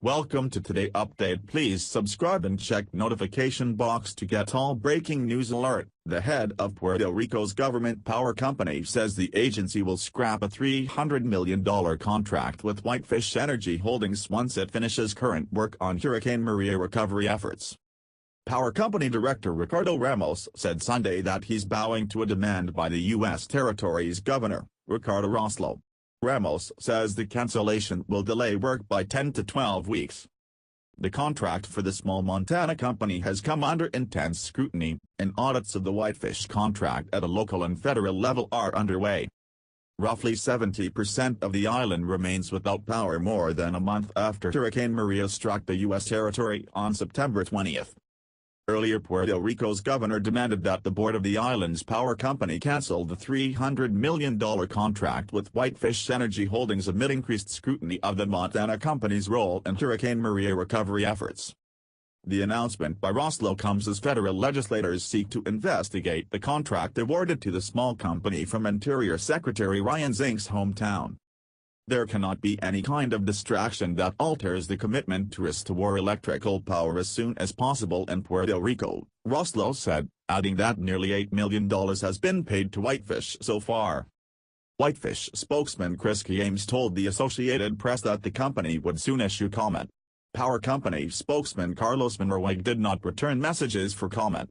Welcome to Today Update. Please subscribe and check notification box to get all breaking news alert. The head of Puerto Rico's government power company says the agency will scrap a $300 million contract with Whitefish Energy Holdings once it finishes current work on Hurricane Maria recovery efforts. Power company director Ricardo Ramos said Sunday that he's bowing to a demand by the U.S. territory's governor, Ricardo Roslo. Ramos says the cancellation will delay work by 10 to 12 weeks. The contract for the small Montana company has come under intense scrutiny, and audits of the Whitefish contract at a local and federal level are underway. Roughly 70% of the island remains without power more than a month after Hurricane Maria struck the U.S. territory on September 20th. Earlier, Puerto Rico's governor demanded that the board of the island's power company cancel the $300 million contract with Whitefish Energy Holdings amid increased scrutiny of the Montana company's role in Hurricane Maria recovery efforts. The announcement by Roslo comes as federal legislators seek to investigate the contract awarded to the small company from Interior Secretary Ryan Zink's hometown. There cannot be any kind of distraction that alters the commitment to restore electrical power as soon as possible in Puerto Rico, Roslo said, adding that nearly $8 million has been paid to Whitefish so far. Whitefish spokesman Chris James told the Associated Press that the company would soon issue comment. Power company spokesman Carlos Monroig did not return messages for comment.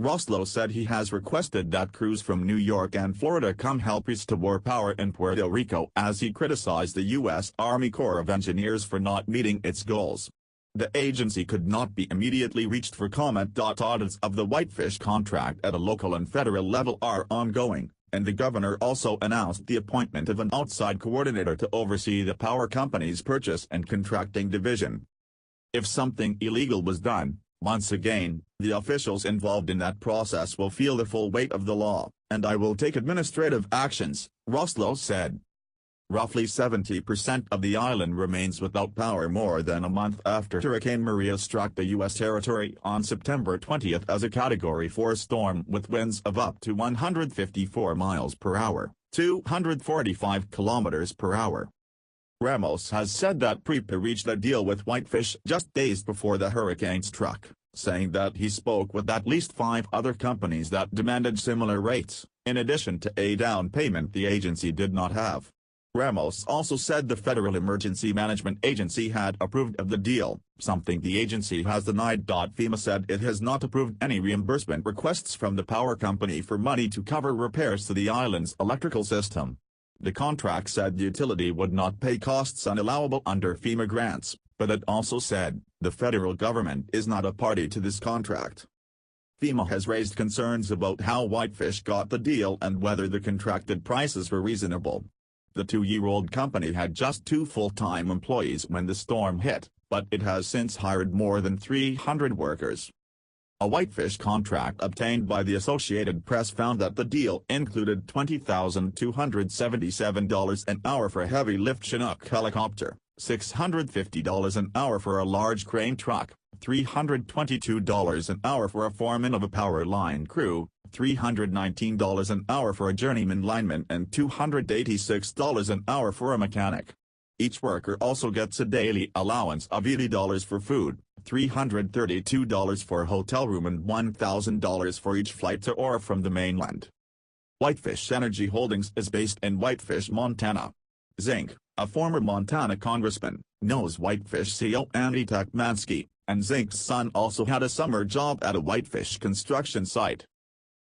Roslo said he has requested that crews from New York and Florida come help restore power in Puerto Rico as he criticized the U.S. Army Corps of Engineers for not meeting its goals. The agency could not be immediately reached for comment. Audits of the Whitefish contract at a local and federal level are ongoing, and the governor also announced the appointment of an outside coordinator to oversee the power company's purchase and contracting division. If something illegal was done, once again, the officials involved in that process will feel the full weight of the law, and I will take administrative actions, Roslo said. Roughly 70% of the island remains without power more than a month after Hurricane Maria struck the U.S. territory on September 20th as a Category 4 storm with winds of up to 154 miles per hour, 245 kilometers per hour. Ramos has said that PREPA reached a deal with Whitefish just days before the hurricane struck, saying that he spoke with at least 5 other companies that demanded similar rates, in addition to a down payment the agency did not have. Ramos also said the Federal Emergency Management Agency had approved of the deal, something the agency has denied. FEMA said it has not approved any reimbursement requests from the power company for money to cover repairs to the island's electrical system. The contract said the utility would not pay costs unallowable under FEMA grants, but it also said, the federal government is not a party to this contract. FEMA has raised concerns about how Whitefish got the deal and whether the contracted prices were reasonable. The 2-year-old company had just 2 full-time employees when the storm hit, but it has since hired more than 300 workers. A Whitefish contract obtained by the Associated Press found that the deal included $20,277 an hour for a heavy-lift Chinook helicopter, $650 an hour for a large crane truck, $322 an hour for a foreman of a power line crew, $319 an hour for a journeyman lineman and $286 an hour for a mechanic. Each worker also gets a daily allowance of $80 for food, $332 for a hotel room and $1,000 for each flight to or from the mainland. Whitefish Energy Holdings is based in Whitefish, Montana. Zink, a former Montana congressman, knows Whitefish CEO Andy Techmansky, and Zink's son also had a summer job at a Whitefish construction site.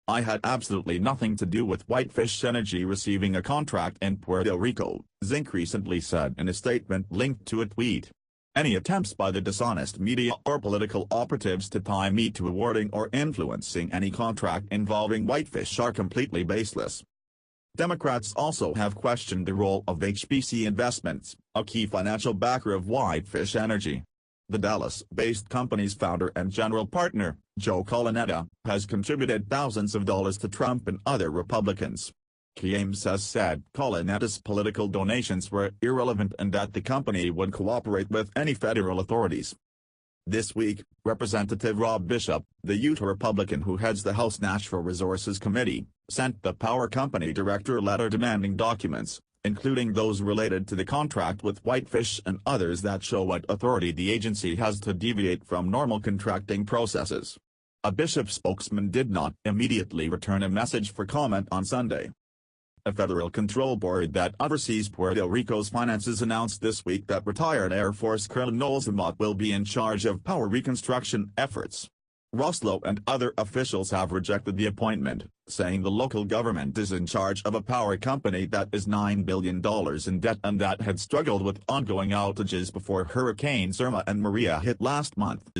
I had absolutely nothing to do with Whitefish Energy receiving a contract in Puerto Rico, Zink recently said in a statement linked to a tweet. Any attempts by the dishonest media or political operatives to tie me to awarding or influencing any contract involving Whitefish are completely baseless. Democrats also have questioned the role of HBC Investments, a key financial backer of Whitefish Energy. The Dallas-based company's founder and general partner, Joe Colonnetta, has contributed thousands of dollars to Trump and other Republicans. James has said Colonnetta's political donations were irrelevant and that the company would cooperate with any federal authorities. This week, Representative Rob Bishop, the Utah Republican who heads the House Natural Resources Committee, sent the power company director a letter demanding documents, including those related to the contract with Whitefish and others that show what authority the agency has to deviate from normal contracting processes. A Bishop spokesman did not immediately return a message for comment on Sunday. A federal control board that oversees Puerto Rico's finances announced this week that retired Air Force Colonel Noel Zamot will be in charge of power reconstruction efforts. Roslo and other officials have rejected the appointment, saying the local government is in charge of a power company that is $9 billion in debt and that had struggled with ongoing outages before Hurricanes Irma and Maria hit last month.